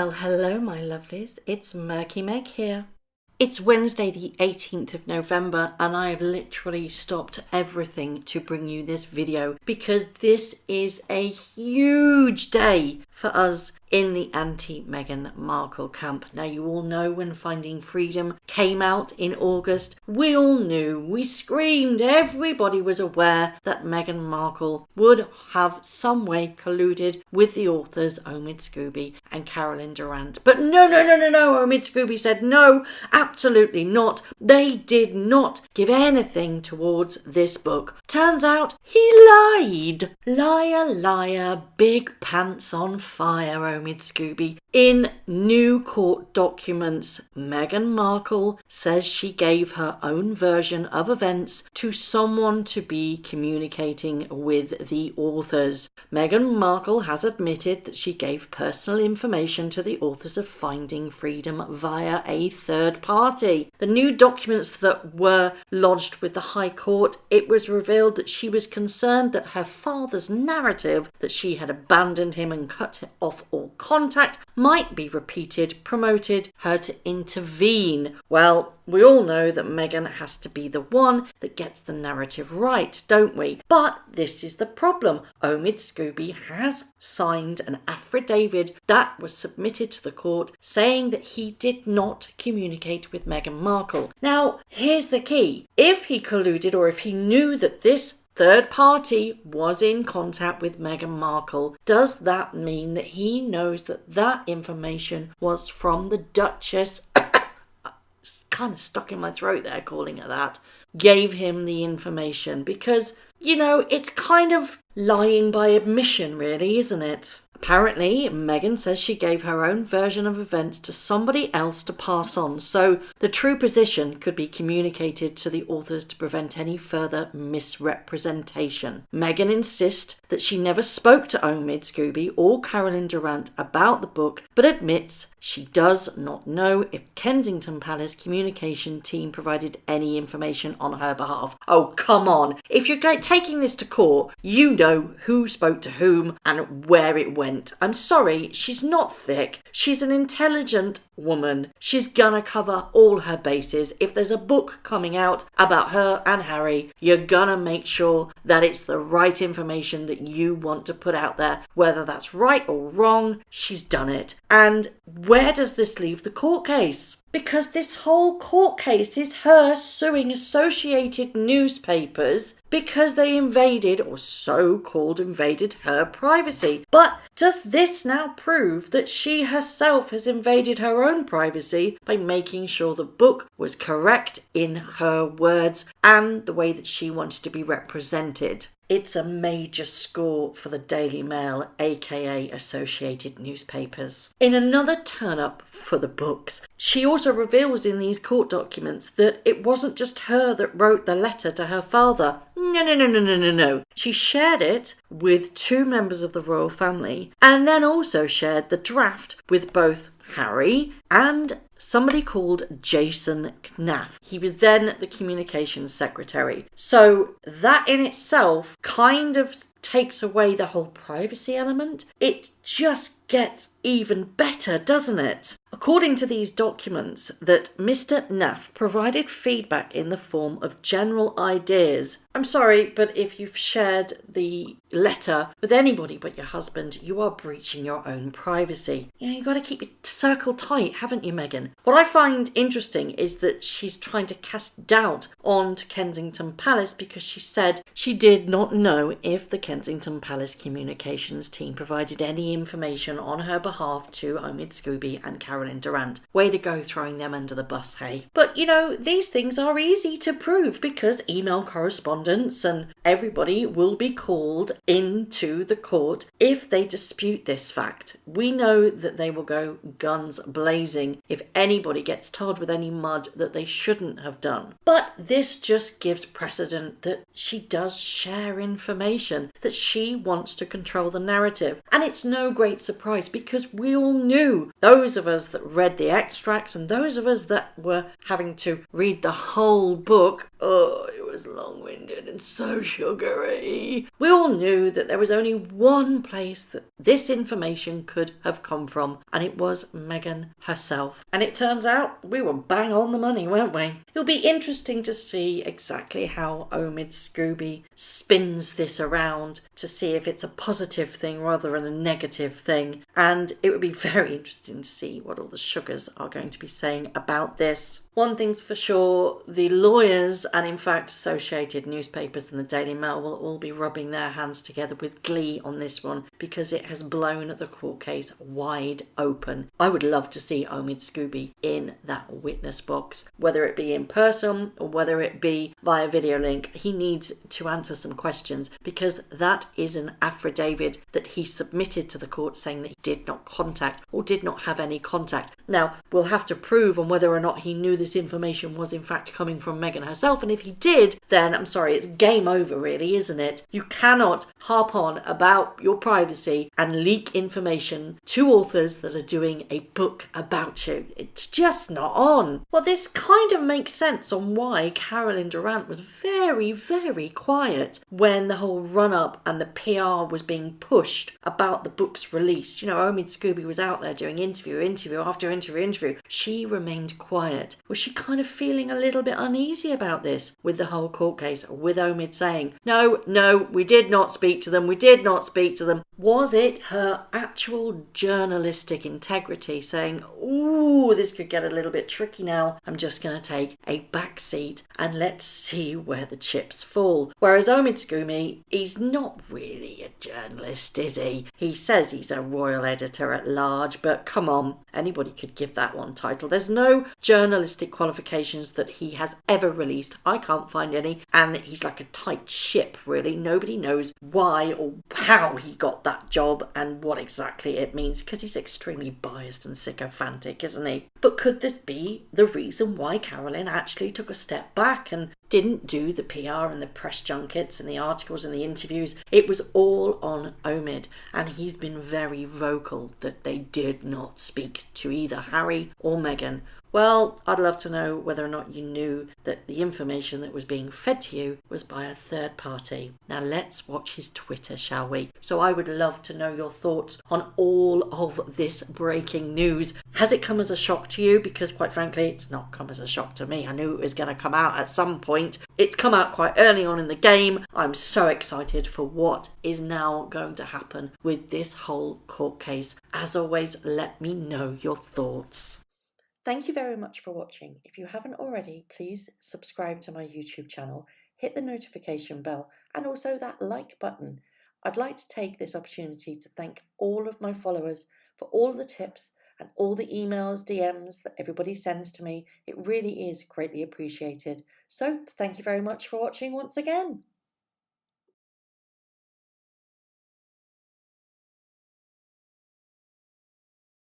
Well, hello my lovelies, it's Murky Meg here. It's Wednesday the 18th of November and I have literally stopped everything to bring you this video because this is a huge day for us in the anti-Meghan Markle camp. Now you all know when Finding Freedom came out in August, we all knew, we screamed, everybody was aware that Meghan Markle would have some way colluded with the authors Omid Scobie and Carolyn Durant. But no, Omid Scobie said no, absolutely not. They did not give anything towards this book. Turns out he lied. Liar, big pants on fire, Omid Scobie. In new court documents, Meghan Markle says she gave her own version of events to someone to be communicating with the authors. Meghan Markle has admitted that she gave personal information to the authors of Finding Freedom via a third party. The new documents that were lodged with the High Court, it was revealed that she was concerned that her father's narrative that she had abandoned him and cut off all contact might be repeated, promoted her to intervene. Well, we all know that Meghan has to be the one that gets the narrative right, don't we? But this is the problem. Omid Scobie has signed an affidavit that was submitted to the court saying that he did not communicate with Meghan Markle. Now, here's the key. If he colluded or if he knew that this third party was in contact with Meghan Markle, does that mean that he knows that that information was from the Duchess? It's kind of stuck in my throat there calling it that. Gave him the information because, you know, it's kind of lying by admission really, isn't it? Apparently, Meghan says she gave her own version of events to somebody else to pass on, so the true position could be communicated to the authors to prevent any further misrepresentation. Meghan insists that she never spoke to Omid Scobie or Carolyn Durant about the book, but admits she does not know if Kensington Palace communication team provided any information on her behalf. Oh, come on. If you're taking this to court, you know who spoke to whom and where it went. I'm sorry, she's not thick. She's an intelligent woman. She's gonna cover all her bases. If there's a book coming out about her and Harry, you're gonna make sure that it's the right information that you want to put out there. Whether that's right or wrong, she's done it. And where does this leave the court case? Because this whole court case is her suing Associated Newspapers because they invaded, or so-called invaded, her privacy. But does this now prove that she herself has invaded her own privacy by making sure the book was correct in her words and the way that she wanted to be represented? It's a major score for the Daily Mail, aka Associated Newspapers. In another turn-up for the books, she also reveals in these court documents that it wasn't just her that wrote the letter to her father. No. She shared it with two members of the royal family and then also shared the draft with both Harry and somebody called Jason Knaff. He was then the communications secretary. So that in itself kind of takes away the whole privacy element. It just gets even better, doesn't it? According to these documents, that Mr. Knaff provided feedback in the form of general ideas. I'm sorry, but if you've shared the letter with anybody but your husband, you are breaching your own privacy. You know, you've got to keep your circle tight, haven't you, Meghan? What I find interesting is that she's trying to cast doubt onto Kensington Palace because she said she did not know if the Kensington Palace communications team provided any information on her behalf to Omid Scobie and Carolyn Durant. Way to go throwing them under the bus, hey? But, you know, these things are easy to prove because email correspondence and everybody will be called into the court if they dispute this fact. We know that they will go guns blazing if anybody gets told with any mud that they shouldn't have done. But this just gives precedent that she does share information, that she wants to control the narrative. And it's no great surprise because we all knew, those of us that read the extracts and those of us that were having to read the whole book, was long-winded and so sugary. We all knew that there was only one place that this information could have come from, and it was Meghan herself. And it turns out we were bang on the money, weren't we? It'll be interesting to see exactly how Omid Scobie spins this around to see if it's a positive thing rather than a negative thing. And it would be very interesting to see what all the sugars are going to be saying about this. One thing's for sure, the lawyers and in fact associated newspapers and the Daily Mail will all be rubbing their hands together with glee on this one because it has blown the court case wide open. I would love to see Omid Scobie in that witness box, whether it be in person or whether it be via video link. He needs to answer some questions because that is an affidavit that he submitted to the court saying that he did not contact or did not have any contact. Now, we'll have to prove on whether or not he knew this information was in fact coming from Meghan herself, and if he did, then I'm sorry, it's game over really, isn't it? You cannot harp on about your privacy and leak information to authors that are doing a book about you. It's just not on. Well, this kind of makes sense on why Carolyn Durant was very, very quiet when the whole run-up and the PR was being pushed about the book's release. You know, Omid Scobie was out there doing interview after interview. She remained quiet. Was she kind of feeling a little bit uneasy about this with the whole court case, with Omid saying, no, we did not speak to them. Was it her actual journalistic integrity saying, ooh, this could get a little bit tricky now. I'm just going to take a back seat and let's see where the chips fall. Whereas Omid Scobie, he's not really a journalist, is he? He says he's a royal editor at large, but come on, anybody could give that one title. There's no journalistic qualifications that he has ever released. I can't find any, and he's like a tight ship, really. Nobody knows why or how he got that job and what exactly it means, because he's extremely biased and sycophantic, isn't he? But could this be the reason why Carolyn actually took a step back and didn't do the PR and the press junkets and the articles and the interviews? It was all on Omid, and he's been very vocal that they did not speak to either Harry or Meghan. Well, I'd love to know whether or not you knew that the information that was being fed to you was by a third party. Now let's watch his Twitter, shall we? So I would love to know your thoughts on all of this breaking news. Has it come as a shock to you? Because quite frankly, it's not come as a shock to me. I knew it was going to come out at some point. It's come out quite early on in the game. I'm so excited for what is now going to happen with this whole court case. As always, let me know your thoughts. Thank you very much for watching. If you haven't already, please subscribe to my YouTube channel, hit the notification bell and also that like button. I'd like to take this opportunity to thank all of my followers for all the tips and all the emails, DMs that everybody sends to me. It really is greatly appreciated. So thank you very much for watching once again.